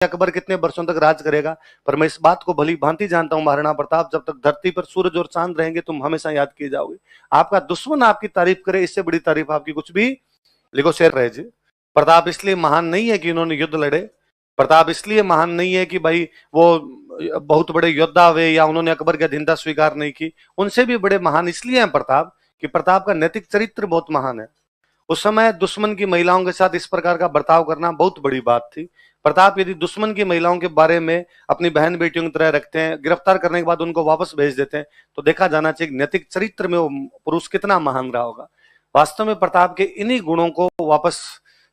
अकबर कितने वर्षों तक राज करेगा, पर मैं इस बात को भली भांति जानता हूं महाराणा प्रताप, जब तक धरती पर सूरज और चांद रहेंगे तुम हमेशा याद किए जाओगे। आपका दुश्मन आपकी तारीफ करे, इससे बड़ी तारीफ आपकी कुछ भी। लिखो शेर रहे जी। प्रताप इसलिए महान नहीं है कि उन्होंने युद्ध लड़े, प्रताप इसलिए महान नहीं है कि भाई वो बहुत बड़े योद्धा हुए या उन्होंने अकबर की अधीनता स्वीकार नहीं की। उनसे भी बड़े महान इसलिए हैं प्रताप कि प्रताप का नैतिक चरित्र बहुत महान है। उस समय दुश्मन की महिलाओं के साथ इस प्रकार का बर्ताव करना बहुत बड़ी बात थी। प्रताप यदि दुश्मन की महिलाओं के बारे में अपनी बहन बेटियों की तरह रखते हैं, गिरफ्तार करने के बाद उनको वापस भेज देते हैं, तो देखा जाना चाहिए नैतिक चरित्र में वो पुरुष कितना महान रहा होगा। वास्तव में प्रताप के इन्हीं गुणों को वापस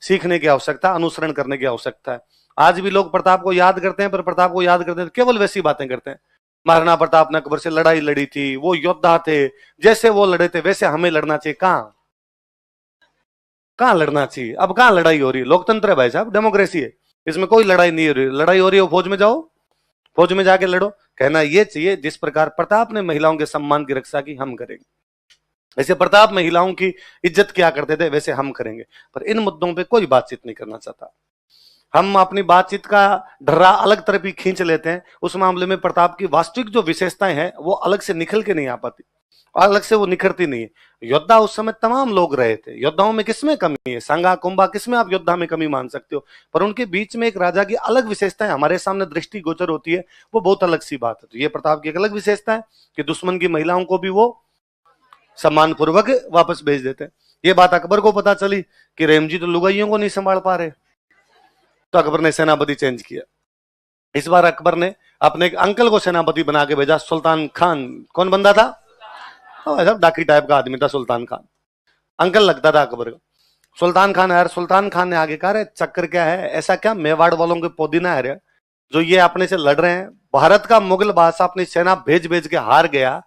सीखने की आवश्यकता, अनुसरण करने की आवश्यकता है। आज भी लोग प्रताप को याद करते हैं, पर प्रताप को याद करते हैं तो केवल वैसी बातें करते हैं। महाराणा प्रताप ने अकबर से लड़ाई लड़ी थी, वो योद्धा थे, जैसे वो लड़े थे वैसे हमें लड़ना चाहिए। कहां लड़ना चाहिए? अब कहां लड़ाई हो रही है? लोकतंत्र है भाई साहब, डेमोक्रेसी है, इसमें कोई लड़ाई नहीं हो रही। लड़ाई हो रही है फौज में जाओ, फौज में जाके लड़ो। कहना ये चाहिए जिस प्रकार प्रताप ने महिलाओं के सम्मान की रक्षा की हम करेंगे, वैसे प्रताप महिलाओं की इज्जत क्या करते थे वैसे हम करेंगे। पर इन मुद्दों पे कोई बातचीत नहीं करना चाहता। हम अपनी बातचीत का ढर्रा अलग तरफ ही खींच लेते हैं। उस मामले में प्रताप की वास्तविक जो विशेषताएं हैं वो अलग से निकल के नहीं आ पाती, अलग से वो निखरती नहीं है। योद्धा उस समय तमाम लोग रहे थे, योद्धाओं में किसमें कमी है? संगा कुंभा किसमें आप योद्धा में कमी मान सकते हो? पर उनके बीच में एक राजा की अलग विशेषताएं हमारे सामने दृष्टि गोचर होती है, वो बहुत अलग सी बात है। तो ये प्रताप की एक अलग विशेषता है कि दुश्मन की महिलाओं को भी वो सम्मान पूर्वक वापस भेज देते हैं। ये बात अकबर को पता चली कि रेमजी तो लुगाइयों को नहीं संभाल पा रहे, तो अकबर ने सेनापति चेंज किया। इस बार अकबर ने अपने एक अंकल को सेनापति बना के भेजा, सुल्तान खान। कौन बंदा था? ऐसा डाकी टाइप का आदमी था सुल्तान खान, अंकल लगता था अकबर का। सुल्तान खान है। सुल्तान खान ने आगे कहा, चक्कर क्या है, ऐसा क्या मेवाड़ वालों के पोदीना है जो ये अपने से लड़ रहे हैं? भारत का मुगल बादशाह अपनी सेना भेज भेज के हार गया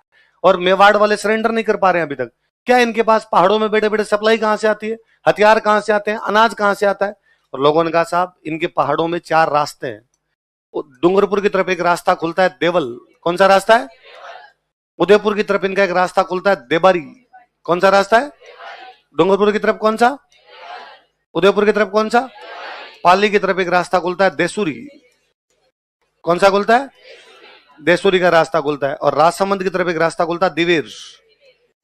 और मेवाड़ वाले सरेंडर नहीं कर पा रहे हैं अभी तक। क्या इनके पास पहाड़ों में बेटे बेटे सप्लाई कहां से आती है, हथियार कहां से आते हैं, अनाज कहां से आता है? और लोगों ने कहा साहब इनके पहाड़ों में 4 रास्ते हैं। डूंगरपुर की तरफ एक रास्ता खुलता है देवल, कौन सा रास्ता है? उदयपुर की तरफ इनका एक रास्ता खुलता है देबारी, कौन सा रास्ता है? डूंगरपुर की तरफ कौन सा? उदयपुर की तरफ कौन सा? पाली की तरफ एक रास्ता खुलता है देसूरी, कौन सा खुलता है? देसूरी का रास्ता खुलता है। और राजसमंद की तरफ एक रास्ता खुलता है दिवेर,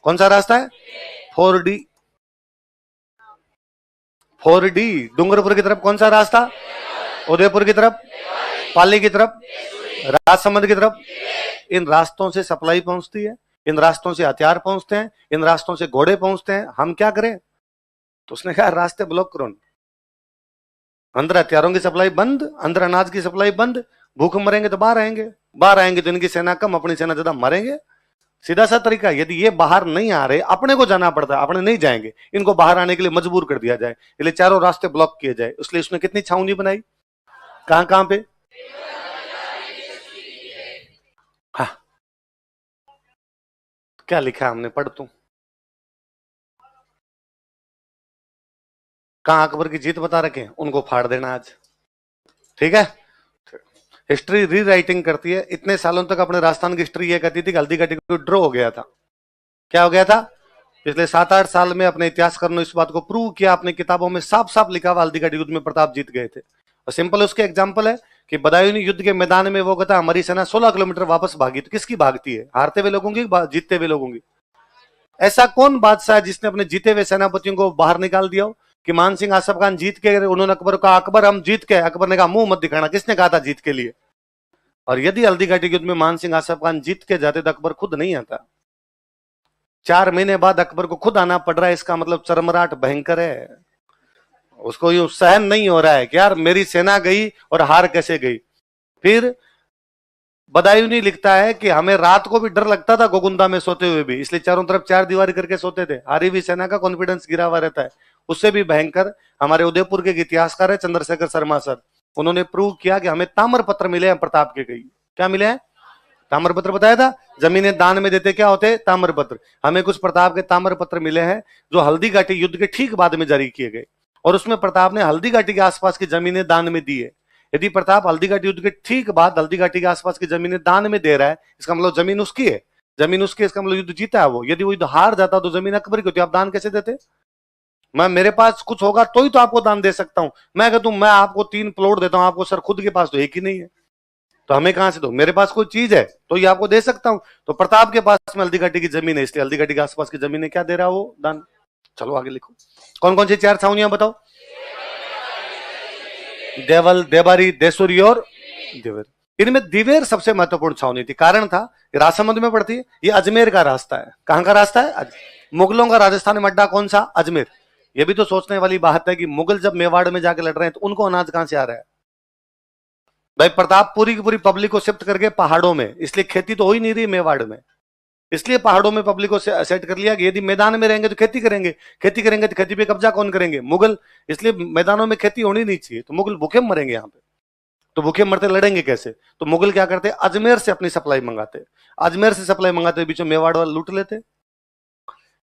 कौन सा रास्ता है? 4D। डूंगरपुर की तरफ कौन सा रास्ता? उदयपुर की तरफ, पाली की तरफ, राजसमंद की तरफ। इन रास्तों से सप्लाई पहुंचती है, इन रास्तों से हथियार पहुंचते हैं, इन रास्तों से घोड़े पहुंचते हैं। हम क्या करें? तो उसने कहा रास्ते ब्लॉक करो, अंदर हथियारों की सप्लाई बंद, अंदर अनाज की सप्लाई बंद। भूख मरेंगे तो बाहर आएंगे, बाहर आएंगे तो इनकी सेना कम, अपनी सेना ज्यादा, मरेंगे। सीधा सा तरीका। यदि ये बाहर नहीं आ रहे, अपने को जाना पड़ता है, अपने नहीं जाएंगे, इनको बाहर आने के लिए मजबूर कर दिया जाए, इसलिए चारों रास्ते ब्लॉक किए जाए। इसलिए उसने कितनी छावनी बनाई, कहां कहां पे? हाँ, क्या लिखा हमने, पढ़ तू। कहां अकबर की जीत बता रखे, उनको फाड़ देना आज, ठीक है? हिस्ट्री री राइटिंग करती है। इतने सालों तक अपने राजस्थान की हिस्ट्री ये कहती थी कि हल्दी घाटी को ड्रॉ हो गया था। क्या हो गया था? पिछले 7-8 साल में अपने इतिहासकारों ने इस बात को प्रूव किया, अपनी किताबों में साफ साफ लिखा हुआ हल्दी घाटी युद्ध में प्रताप जीत गए थे। और सिंपल उसके एग्जाम्पल है कि बदायूनी युद्ध के मैदान में वो कहता हमारी सेना 16 किलोमीटर वापस भागी। तो किसकी भागती है? हारते हुए लोगों की, जीतते हुए लोगों की? ऐसा कौन बादशाह है जिसने अपने जीते हुए सेनापतियों को बाहर निकाल दिया हो? कि मान सिंह आसफ खान जीत के, उन्होंने अकबर का, अकबर हम जीत के, अकबर ने कहा मुंह मत दिखाना। किसने कहा था जीत के लिए? और यदि हल्दी घाटी युद्ध में मान सिंह आसफ खान जीत के जाते तो अकबर खुद नहीं आता। 4 महीने बाद अकबर को खुद आना पड़ रहा है, इसका मतलब चरमराट भयंकर है। उसको यूं सहन नहीं हो रहा है कि यार मेरी सेना गई और हार कैसे गई। फिर बदायूनी लिखता है कि हमें रात को भी डर लगता था गोगुंदा में सोते हुए भी, इसलिए चारों तरफ 4 दीवारी करके सोते थे। हारी हुई सेना का कॉन्फिडेंस गिरा हुआ रहता है। उससे भी भयंकर हमारे उदयपुर के इतिहासकार है चंद्रशेखर शर्मा सर, उन्होंने प्रूव किया कि हमें ताम्र पत्र मिले हैं प्रताप के कई। क्या मिले हैं? ताम्र पत्र बताया था, जमीनें दान में देते क्या होते? ताम्र पत्र। हमें कुछ प्रताप के ताम्र पत्र मिले हैं जो हल्दी घाटी युद्ध के ठीक बाद में जारी किए गए, और उसमें प्रताप ने हल्दी घाटी के आसपास की जमीनें दान में दी है। यदि प्रताप हल्दी घाटी युद्ध के ठीक बाद हल्दी घाटी के आसपास की जमीनें दान में दे रहा है, इसका मतलब जमीन उसकी है, जमीन उसकी, इसका मतलब युद्ध जीता है वो। यदि वो युद्ध हार जाता तो जमीन अकबर की होती, आप दान कैसे देते? मैं मेरे पास कुछ होगा तो ही तो आपको दान दे सकता हूं। मैं कहता हूं मैं आपको 3 प्लॉट देता हूं आपको, सर खुद के पास तो एक ही नहीं है, तो हमें कहां से दो? मेरे पास कोई चीज है तो ये आपको दे सकता हूं। तो प्रताप के पास में हल्दीघाटी की जमीन है, इसलिए हल्दीघाटी के आसपास की जमीन है, क्या दे रहा है वो? दान। चलो आगे लिखो, कौन कौन सी 4 छावनियां बताओ? देवल, देबारी, देसुरी और दिवेर। इनमें दिवेर सबसे महत्वपूर्ण छावनी थी। कारण था राजसमंद में पड़ती है, ये अजमेर का रास्ता है। कहां का रास्ता है? मुगलों का राजस्थान में अड्डा कौन सा? अजमेर। ये भी तो सोचने वाली बात है कि मुगल जब मेवाड़ में जाके लड़ रहे हैं तो उनको अनाज कहां से आ रहा है? भाई प्रताप पूरी की पूरी पब्लिक को शिफ्ट करके पहाड़ों में, इसलिए खेती तो हो ही नहीं रही मेवाड़ में, इसलिए पहाड़ों में पब्लिक को सेट कर लिया कि यदि मैदान में रहेंगे तो खेती करेंगे, खेती करेंगे तो खेती पे कब्जा कौन करेंगे? मुगल। इसलिए मैदानों में खेती होनी नहीं चाहिए, तो मुगल भूखे मरेंगे यहाँ पे। तो भूखे मरते लड़ेंगे कैसे? तो मुगल क्या करते? अजमेर से अपनी सप्लाई मंगाते, अजमेर से सप्लाई मंगाते, बीचों मेवाड़ वाले लूट लेते।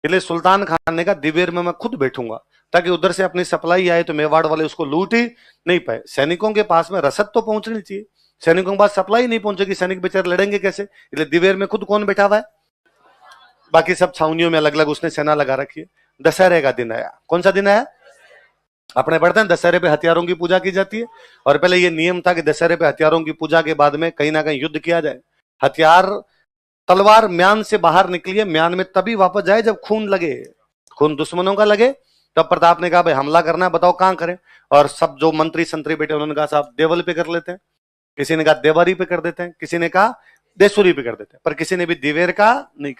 इसलिए सुल्तान खान ने कहा दिवेर में मैं खुद बैठूंगा, ताकि उधर से अपनी सप्लाई आए तो मेवाड़ वाले उसको लूट ही नहीं पाए। सैनिकों के पास में रसद तो पहुंचनी चाहिए, सैनिकों के पास सप्लाई नहीं पहुंचेगी, सैनिक बेचारे लड़ेंगे कैसे? इसलिए दिवेर में खुद कौन बैठा हुआ है? बाकी सब छावनियों में अलग अलग उसने सेना लगा रखी है। दशहरे का दिन आया, कौन सा दिन आया? अपने पढ़ते हैं दशहरे पे हथियारों की पूजा की जाती है, और पहले ये नियम था कि दशहरे पे हथियारों की पूजा के बाद में कहीं ना कहीं युद्ध किया जाए। हथियार, तलवार म्यान से बाहर निकली है, म्यान में तभी वापस जाए जब खून लगे, खून दुश्मनों का लगे। तब प्रताप ने कहा भाई हमला करना है, बताओ कहां करें? और सब जो मंत्री संतरी बैठे उन्होंने कहा साहब देवल पे कर लेते हैं, किसी ने कहा देवारी पे कर देते हैं, किसी ने कहा देसुरी पे कर देते हैं, पर किसी ने भी दिवेर का नहीं।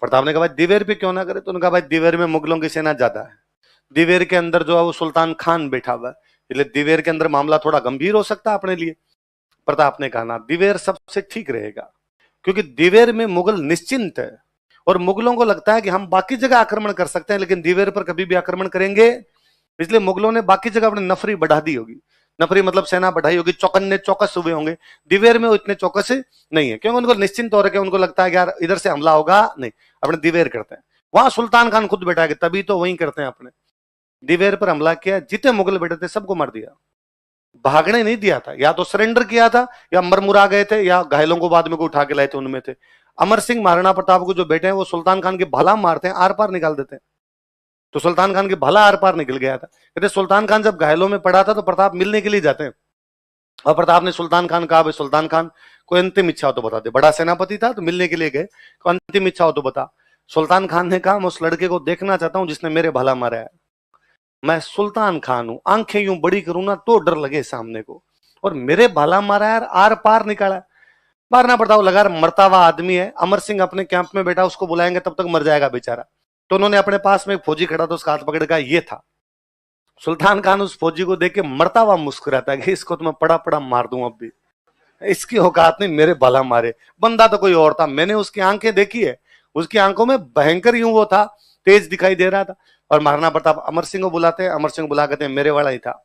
प्रताप ने कहा भाई दिवेर पे क्यों ना करे? तो उन्होंने कहा भाई दिवेर में मुगलों की सेना ज्यादा है, दिवेर के अंदर जो है वो सुल्तान खान बैठा हुआ है, इसलिए दिवेर के अंदर मामला थोड़ा गंभीर हो सकता है अपने लिए। प्रताप ने कहा ना दिवेर सबसे ठीक रहेगा, क्योंकि दिवेर में मुगल निश्चिंत है, और मुगलों को लगता है कि हम बाकी जगह आक्रमण कर सकते हैं लेकिन दिवेर पर कभी भी आक्रमण करेंगे। इसलिए मुगलों ने बाकी जगह अपनी नफरी बढ़ा दी होगी, नफरी मतलब सेना बढ़ाई होगी, चौकन्ने चौकस हुए होंगे। दिवेर में वो इतने चौकस नहीं है, क्योंकि उनको निश्चिंत हो रखे, उनको लगता है कि यार इधर से हमला होगा नहीं, अपने दिवेर करते हैं। वहां सुल्तान खान खुद बैठा है, तभी तो वहीं करते हैं अपने। दिवेर पर हमला किया, जितने मुगल बैठे थे सबको मार दिया, भागने नहीं दिया था, या तो सरेंडर किया था या मरमुरा गए थे, या घायलों को बाद में को उठा के लाए थे, उनमें थे। अमर सिंह महाराणा प्रताप को जो बेटे हैं वो सुल्तान खान के भला मारते हैं, आर पार निकाल देते हैं। तो सुल्तान खान के भला आर पार निकल गया था। कहते सुल्तान खान जब घायलों में पड़ा था तो प्रताप मिलने के लिए जाते हैं, और प्रताप ने सुल्तान खान कहा भाई सुल्तान खान कोई अंतिम इच्छा हो तो बता दे। बड़ा सेनापति था तो मिलने के लिए गए, तो अंतिम इच्छा हो तो बता। सुल्तान खान ने कहा मैं उस लड़के को देखना चाहता हूं जिसने मेरे भला मारा है। मैं सुल्तान खान हूं, आंखें यूं बड़ी करूं ना तो डर लगे सामने को, और मेरे भला मारा यार, आर पार निकाला। मारना पड़ता हो लगा, मरता हुआ आदमी है। अमर सिंह अपने कैंप में बैठा, उसको बुलाएंगे तब तक मर जाएगा बेचारा। तो उन्होंने अपने पास में एक फौजी खड़ा था, उसका हाथ पकड़ का ये था। सुल्तान खान उस फौजी को देख के मरता हुआ मुस्कुराता है कि इसको तो मैं पड़ा पड़ा मार दूं, अब भी इसकी औकात नहीं मेरे भला मारे। बंदा तो कोई और था, मैंने उसकी आंखें देखी है, उसकी आंखों में भयंकर यूं वो था, तेज दिखाई दे रहा था। और महाराणा प्रताप अमर सिंह को बुलाते हैं, अमर सिंह बुला कहते हैं मेरे वाला ही था।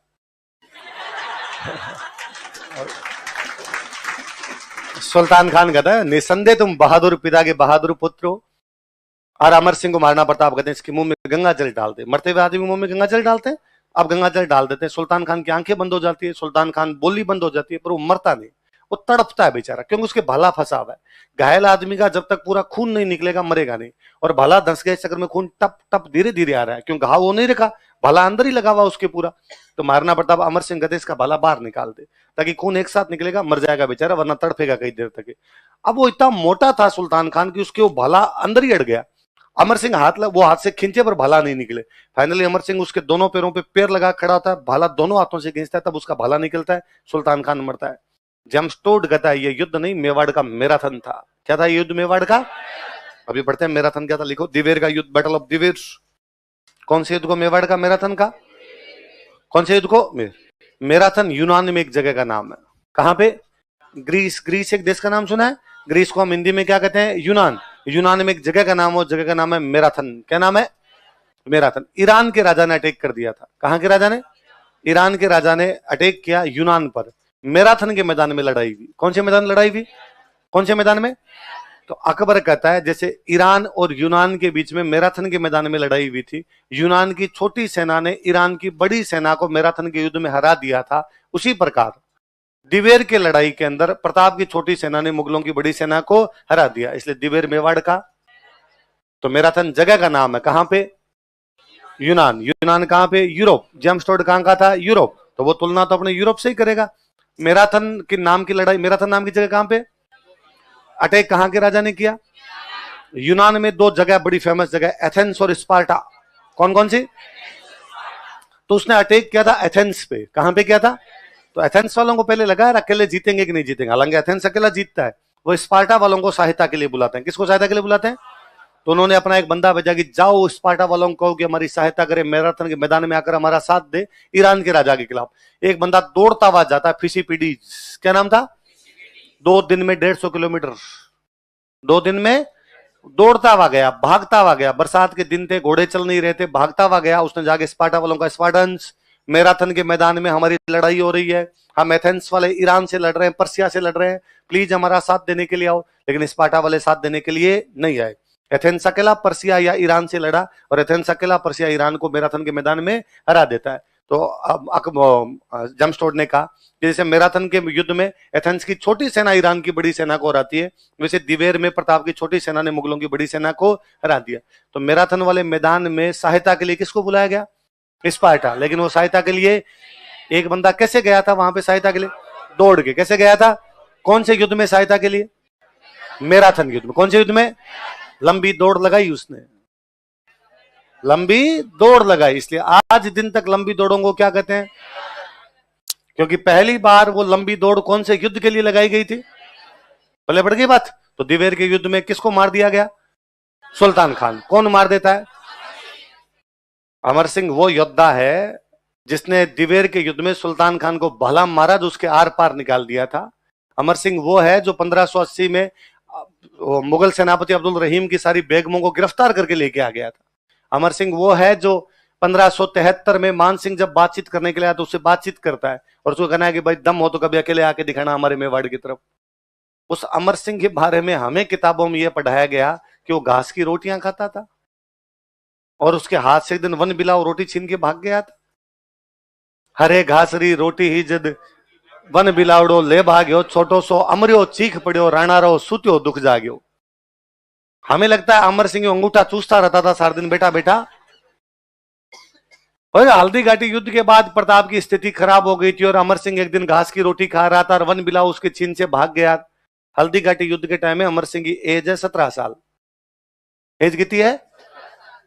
सुल्तान खान कहता है निसंदेह तुम बहादुर पिता के बहादुर पुत्र हो। और अमर सिंह को महाराणा प्रताप कहते हैं इसके मुंह में गंगा जल डाल दे। मरते हुए आदमी मुंह में गंगा जल डालते हैं, अब गंगा जल डाल देते हैं। सुल्तान खान की आंखें बंद हो जाती है, सुल्तान खान बोली बंद हो जाती है, पर वो मरता नहीं, वो तड़पता है बेचारा, क्योंकि उसके भाला फंसा हुआ है। घायल आदमी का जब तक पूरा खून नहीं निकलेगा मरेगा नहीं, और भाला धंस गए चक्कर में खून टप टप धीरे धीरे आ रहा है, क्यों घाव वो नहीं रखा, भाला अंदर ही लगा हुआ उसके पूरा। तो महाराणा प्रताप अमर सिंह कहते इसका भाला बाहर निकाल दे, ताकि खून एक साथ निकलेगा, मर जाएगा बेचारा, वरना तड़फेगा कई देर तक। अब वो इतना मोटा था सुल्तान खान की उसके वो भाला अंदर ही अड़ गया। अमर सिंह वो हाथ से खींचे पर भाला नहीं निकले। फाइनली अमर सिंह उसके दोनों पैरों पे पैर लगा खड़ा होता है, भाला दोनों हाथों से खींचता है, तब उसका भाला निकलता है, सुल्तान खान मरता है। जमस्टोड कहता है ये युद्ध नहीं मेवाड़ का मैराथन था। क्या था ये युद्ध? मेवाड़ का। अभी पढ़ते हैं मैराथन क्या था, लिखो दिवेर का युद्ध, बैटल ऑफ दिवेर। कौन से युद्ध को? मेवाड़ का मैराथन का। कौन से युद्ध को? मैराथन यूनान में एक जगह का नाम है। कहां पे? ग्रीस। ग्रीस एक देश का नाम सुना है? ग्रीस को हम हिंदी में क्या कहते हैं? यूनान। यूनान में एक जगह का नाम है, जगह का नाम है मैराथन। क्या नाम है? मैराथन। ईरान के राजा ने अटैक कर दिया था। कहां के राजा ने? ईरान के राजा ने अटैक किया यूनान पर। मैराथन के मैदान में लड़ाई हुई। कौन से मैदान लड़ाई हुई? कौन से मैदान में? तो अकबर कहता है जैसे ईरान और यूनान के बीच में मैराथन के मैदान में लड़ाई हुई थी, यूनान की छोटी सेना ने ईरान की बड़ी सेना को मैराथन के युद्ध में हरा दिया था, उसी प्रकार दिवेर के लड़ाई के अंदर प्रताप की छोटी सेना ने मुगलों की बड़ी सेना को हरा दिया, इसलिए दिवेर मेवाड़ का। तो मैराथन जगह का नाम है। कहां पे? यूनान। यूनान कहां पे? यूरोप। जेम्स टोड कहां का था? यूरोप। तो वो तुलना तो अपने यूरोप से ही करेगा। मैराथन के नाम की लड़ाई, मैराथन नाम की जगह कहां पे अटैक कहां के राजा ने किया? यूनान में दो जगह बड़ी फेमस जगह, एथेंस और स्पार्टा। कौन कौन सी? तो उसने अटैक किया था एथेंस पे। कहां पे किया था? तो एथेंस वालों को पहले लगा यार अकेले जीतेंगे कि नहीं जीतेंगे, हालांकि एथेंस अकेला जीतता है। वो स्पार्टा वालों को सहायता के लिए बुलाते हैं। किसको सहायता के लिए बुलाते हैं? तो उन्होंने अपना एक बंदा भेजा कि जाओ स्पार्टा वालों को कि हमारी सहायता करे, मैराथन के मैदान में आकर हमारा साथ दे ईरान के राजा के खिलाफ। एक बंदा दौड़ता हुआ जाता है, फिसीपीडी, क्या नाम था? 2 दिन में 150 किलोमीटर, 2 दिन में दौड़ता हुआ गया, भागता हुआ गया। बरसात के दिन थे, घोड़े चल नहीं रहे थे, भागता हुआ गया। उसने जाके स्पार्टा वालों का, स्पार्टन्स मैराथन के मैदान में हमारी लड़ाई हो रही है, हम एथेंस वाले ईरान से लड़ रहे हैं, पर्सिया से लड़ रहे हैं, प्लीज हमारा साथ देने के लिए आओ। लेकिन स्पार्टा वाले साथ देने के लिए नहीं आए। एथेंस अकेला पर्सिया या ईरान से लड़ा और एथेंस अकेला पर्सिया ईरान को मैराथन के मैदान में हरा देता है। तो अब जेम्स टोड ने कहा कि जैसे मैराथन के युद्ध में एथेंस की छोटी सेना ईरान की बड़ी सेना को हराती है, वैसे दिवेर में प्रताप की छोटी सेना ने मुगलों की बड़ी सेना को हरा दिया। तो मैराथन वाले मैदान में सहायता के लिए किसको बुलाया गया? स्पार्टा। लेकिन वो सहायता के लिए एक बंदा कैसे गया था वहां पे सहायता के लिए? दौड़ के। कैसे गया था? कौन से युद्ध में सहायता के लिए? मैराथन युद्ध में। कौन से युद्ध में? लंबी दौड़ लगाई उसने, लंबी दौड़ लगाई। इसलिए आज दिन तक लंबी दौड़ों को क्या कहते हैं? क्योंकि पहली बार वो लंबी दौड़ कौन से युद्ध के लिए लगाई गई थी? पहले बढ़ गई बात। तो दिवेर के युद्ध में किसको मार दिया गया? सुल्तान खान। कौन मार देता है? अमर सिंह वो योद्धा है जिसने दिवेर के युद्ध में सुल्तान खान को भला मारा, जो उसके आर पार निकाल दिया था। अमर सिंह वो है जो 1580 में मुगल सेनापति अब्दुल रहीम की सारी बेगमों को गिरफ्तार करके लेके आ गया था। अमर सिंह वो है जो 1573 में मान सिंह जब बातचीत करने के लिए आया तो उससे बातचीत करता है और उसको कहना है कि भाई दम हो तो कभी अकेले आके दिखाना हमारे मेवाड़ की तरफ। उस अमर सिंह के बारे में हमें किताबों में यह पढ़ाया गया कि वो घास की रोटियां खाता था और उसके हाथ से एक दिन वन बिलाव रोटी छीन के भाग गया था। हरे घासरी रोटी ही जद वन बिलावड़ो ले भाग्यो, छोटो सो अमरियो चीख पड़ियो, राणारो सुत्यो दुख जाग्यो। हमें लगता है अमर सिंह अंगूठा चूसता रहता था सारा दिन बैठा बैठा। और हल्दी घाटी युद्ध के बाद प्रताप की स्थिति खराब हो गई थी और अमर सिंह एक दिन घास की रोटी खा रहा था और वन बिलाव उसके छीन से भाग गया। हल्दी घाटी युद्ध के टाइम में अमर सिंह की एज है 17 साल। एज कितनी है?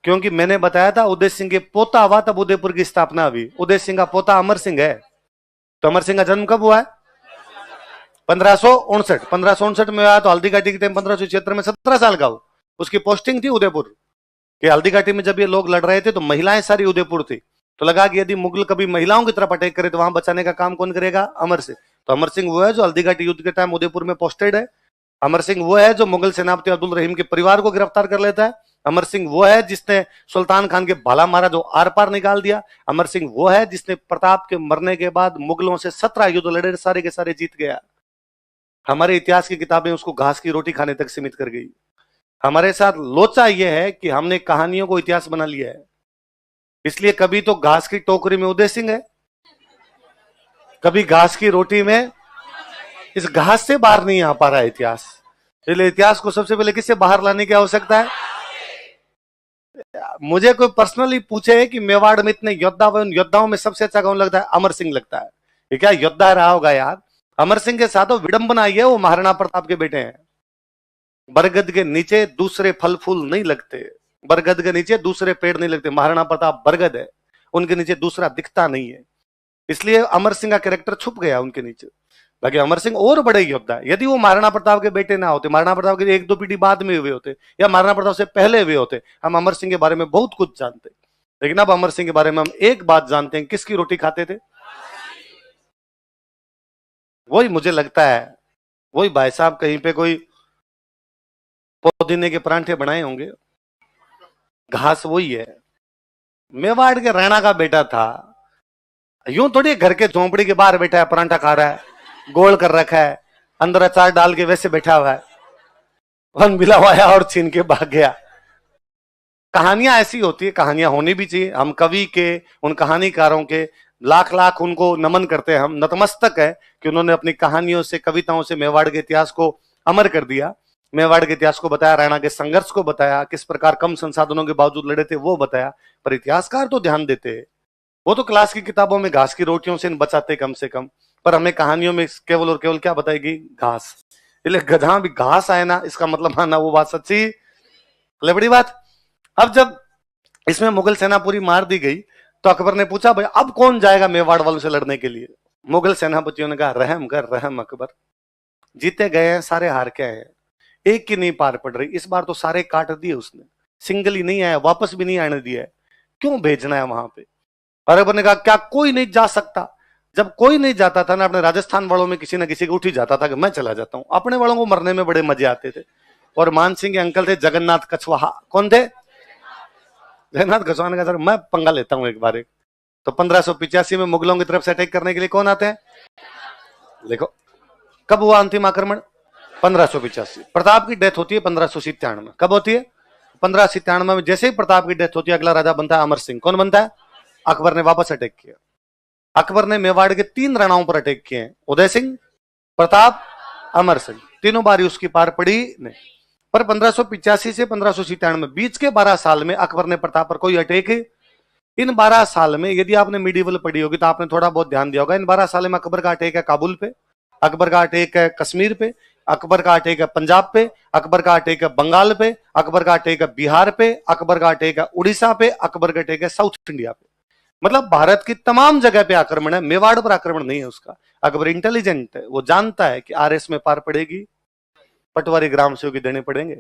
क्योंकि मैंने बताया था उदय सिंह के पोता हुआ तब उदयपुर की स्थापना हुई। उदय सिंह का पोता अमर सिंह है। तो अमर सिंह का जन्म कब हुआ है? 1559। 1559 में आया तो हल्दी घाटी के टाइम 1576 में 17 साल का हो। उसकी पोस्टिंग थी उदयपुर कि हल्दी घाटी में जब ये लोग लड़ रहे थे तो महिलाएं सारी उदयपुर थी। तो लगा कि यदि मुगल कभी महिलाओं की तरफ अटैक करे तो वहां बचाने का काम कौन करेगा? अमर सिंह। तो अमर सिंह वो है जो हल्दी घाटी युद्ध के टाइम उदयपुर में पोस्टेड है। अमर सिंह वो है जो मुगल सेनापति अब्दुल रहीम के परिवार को गिरफ्तार कर लेता है। अमर सिंह वो है जिसने सुल्तान खान के भाला मारा, जो आर पार निकाल दिया। अमर सिंह वो है जिसने प्रताप के मरने के बाद मुगलों से 17 युद्ध लड़े, सारे के सारे जीत गया। हमारे इतिहास की किताबें उसको घास की रोटी खाने तक सीमित कर गई। हमारे साथ लोचा यह है कि हमने कहानियों को इतिहास बना लिया है। इसलिए कभी तो घास की टोकरी में उदय सिंह है, कभी घास की रोटी में। इस घास से बाहर नहीं आ पा रहा है इतिहास। इसलिए इतिहास को सबसे पहले किससे बाहर लाने की आवश्यकता है? मुझे कोई पर्सनली पूछे कि मेवाड़ में इतने योद्धा हुए, उन योद्धाओं में सबसे अच्छा कौन लगता है? अमर सिंह लगता है। ये क्या योद्धा रहा होगा यार। अमर सिंह के साथ विडंबना ये, वो महाराणा प्रताप के बेटे हैं। बरगद के नीचे दूसरे फल फूल नहीं लगते, बरगद के नीचे दूसरे पेड़ नहीं लगते। महाराणा प्रताप बरगद है, उनके नीचे दूसरा दिखता नहीं है। इसलिए अमर सिंह का कैरेक्टर छुप गया उनके नीचे। बाकी अमर सिंह और बड़े योद्धा है। यदि वो महाराणा प्रताप के बेटे ना होते, महाराणा प्रताप के 1-2 पीढ़ी बाद में हुए होते या महाराणा प्रताप से पहले हुए होते, हम अमर सिंह के बारे में बहुत कुछ जानते। लेकिन अब अमर सिंह के बारे में हम एक बात जानते हैं, किसकी रोटी खाते थे? वही मुझे लगता है, वही भाई साहब कहीं पे कोई पुदीने के परांठे बनाए होंगे, घास वही है। मेवाड़ के राणा का बेटा था। यूं थोड़ी घर के झोंपड़ी के बाहर बैठा है, परांठा खा रहा है, गोल कर रखा है, अंदर अचार डाल के वैसे बैठा हुआ है, वन बिलावाया और छीन के भाग गया। कहानियां ऐसी होती है, कहानियां होनी भी चाहिए। हम कवि के, उन कहानीकारों के लाख लाख उनको नमन करते हैं, हम नतमस्तक है कि उन्होंने अपनी कहानियों से, कविताओं से मेवाड़ के इतिहास को अमर कर दिया। मेवाड़ के इतिहास को बताया, राणा के संघर्ष को बताया, किस प्रकार कम संसाधनों के बावजूद लड़े थे वो बताया। पर इतिहासकार तो ध्यान देते हैं, वो तो क्लास की किताबों में घास की रोटियों से बचाते कम से कम, पर हमें कहानियों में केवल और केवल क्या बताएगी? घास। इसलिए गधा भी घास आए ना, इसका मतलब माना वो बात सच्ची, बड़ी बात। अब जब इसमें मुगल सेना पूरी मार दी गई तो अकबर ने पूछा भाई अब कौन जाएगा मेवाड़ वालों से लड़ने के लिए? मुगल सेनापतियों ने कहा रहम कर रहम अकबर, जीते गए हैं सारे हार के आए हैं, एक की नहीं पार पड़ रही, इस बार तो सारे काट दिए उसने, सिंगल ही नहीं आया, वापस भी नहीं आने दिया है, क्यों भेजना है वहां पे? और अकबर ने कहा क्या कोई नहीं जा सकता? जब कोई नहीं जाता था ना, अपने राजस्थान वालों में किसी ना किसी को उठ ही जाता था कि मैं चला जाता हूं। अपने वालों को मरने में बड़े मजे आते थे। और मान सिंह के अंकल थे जगन्नाथ कछवाहा, कौन थे? जगन्नाथ कछवाहा ने कहा सर मैं पंगा लेता हूं एक बार एक। तो 1585 में मुगलों की तरफ से अटैक करने के लिए कौन आते हैं? देखो कब हुआ अंतिम आक्रमण? 1585। प्रताप की डेथ होती है 1597 में। कब होती है? 1597 में। जैसे ही प्रताप की डेथ होती है अगला राजा बनता है अमर सिंह। कौन बनता है? अकबर ने वापस अटैक किया। अकबर ने मेवाड़ के 3 राणाओं पर अटैक किए हैं, उदय सिंह, प्रताप, अमर सिंह। तीनों बारी उसकी पार पड़ी नहीं। पर 1585 से 1597 बीच के 12 साल में अकबर ने प्रताप पर कोई अटैक, इन 12 साल में यदि आपने मीडिएवल पढ़ी होगी तो आपने थोड़ा बहुत ध्यान दिया होगा, इन 12 साल में अकबर का अटैक है काबुल पे, अकबर का अटैक है कश्मीर पे, अकबर का अटैक है पंजाब पे, अकबर का अटैक है बंगाल पे, अकबर का अटैक है बिहार पे, अकबर का अटैक है उड़ीसा पे, अकबर का अटैक है साउथ इंडिया पे। मतलब भारत की तमाम जगह पे आक्रमण है, मेवाड़ पर आक्रमण नहीं है उसका। अकबर इंटेलिजेंट है, वो जानता है कि आरएस में पार पड़ेगी, पटवारी ग्राम सेवक की देने पड़ेंगे,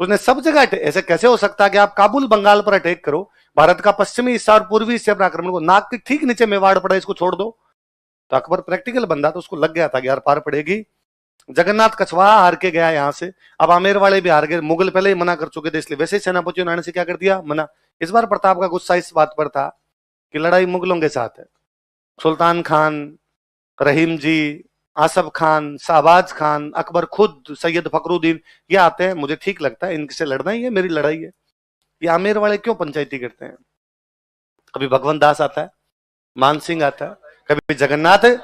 उसने सब जगह। ऐसे कैसे हो सकता है कि आप काबुल बंगाल पर अटैक करो, भारत का पश्चिमी हिस्सा और पूर्वी हिस्से पर आक्रमण को, नाक के ठीक नीचे मेवाड़ पड़ा, इसको छोड़ दो। तो अकबर प्रैक्टिकल बंदा, तो उसको लग गया था कि यार पार पड़ेगी। जगन्नाथ कछवाहा हार के गया यहां से, अब आमेर वाले भी हार गए, मुगल पहले ही मना कर चुके थे, इसलिए वैसे ही सेनापतियों ने आने से क्या कर दिया? मना। इस बार प्रताप का गुस्सा इस बात पर था कि लड़ाई मुगलों के साथ है। सुल्तान खान, रहीम जी, आसफ खान, शाहबाज खान, अकबर खुद, सैयद फखरुद्दीन, ये आते हैं, मुझे ठीक लगता है इनसे लड़ना ही है, मेरी लड़ाई है। ये आमेर वाले क्यों पंचायती करते हैं? कभी भगवंत दास आता है, मान सिंह आता है, कभी जगन्नाथ है।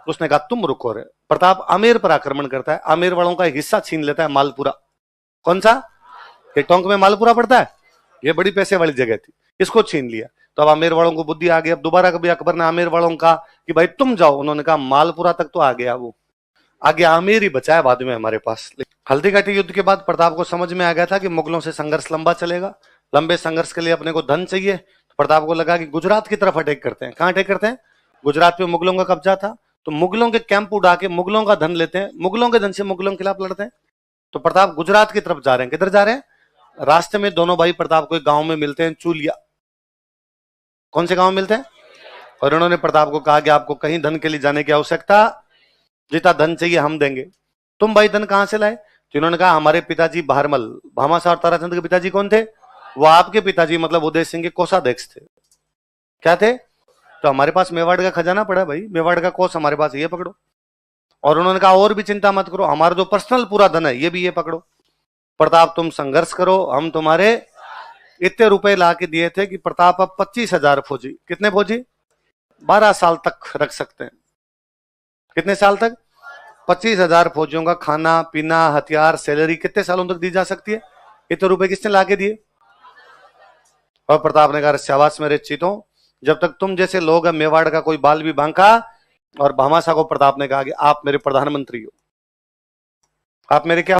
उसने कहा तुम रुको रे। प्रताप आमेर पर आक्रमण करता है, आमेर वालों का हिस्सा छीन लेता है, मालपुरा। कौन सा? ये टोंक में मालपुरा पड़ता है, ये बड़ी पैसे वाली जगह थी, इसको छीन लिया। तो अब आमेर वालों को बुद्धि आ गई। अब दोबारा कभी अकबर ने आमेर वालों का कि भाई तुम जाओ, उन्होंने कहा मालपुरा तक तो आ गया, वो आगे आमेर ही बचा है बाद में हमारे पास। हल्दीघाटी युद्ध के बाद प्रताप को समझ में आ गया था कि मुगलों से संघर्ष लंबा चलेगा, लंबे संघर्ष के लिए अपने को धन चाहिए। तो प्रताप को लगा कि गुजरात की तरफ अटैक करते हैं। कहां अटैक करते हैं? गुजरात पे मुगलों का कब्जा था, तो मुगलों के कैंप उड़ा के मुगलों का धन लेते हैं, मुगलों के धन से मुगलों के खिलाफ लड़ते हैं। तो प्रताप गुजरात की तरफ जा रहे हैं। किधर जा रहे हैं? रास्ते में दोनों भाई प्रताप को एक गांव में मिलते हैं, चूलिया। कौन से गांव में मिलते हैं? और उन्होंने प्रताप को कहा कि आपको कहीं धन के लिए जाने की आवश्यकता, जितना धन चाहिए हम देंगे। तुम भाई धन कहां से लाए? तो इन्होंने कहा हमारे पिताजी बहारमल, भामाशाह और ताराचंद के पिताजी कौन थे? वो आपके पिताजी मतलब उदय सिंह के कोषाध्यक्ष थे। क्या थे? तो हमारे पास मेवाड़ का खजाना पड़ा भाई, मेवाड़ का कोष हमारे पास, ये पकड़ो। और उन्होंने कहा और भी चिंता मत करो, हमारा जो पर्सनल पूरा धन है ये भी ये पकड़ो। प्रताप तुम संघर्ष करो, हम तुम्हारे इतने रुपए ला के दिए थे कि प्रताप अब 25,000 फौजी, कितने फौजी? 12 साल तक रख सकते हैं। कितने साल तक? 25,000 फौजियों का खाना पीना हथियार सैलरी कितने सालों तक दी जा सकती है? इतने रुपए किसने ला के दिए? और प्रताप ने कहा शाबाश मेरे चीतों, जब तक तुम जैसे लोग हैं मेवाड़ का कोई बाल भी बांका। और भामाशाह को प्रताप ने कहा कि आप मेरे प्रधानमंत्री हो, आप मेरे क्या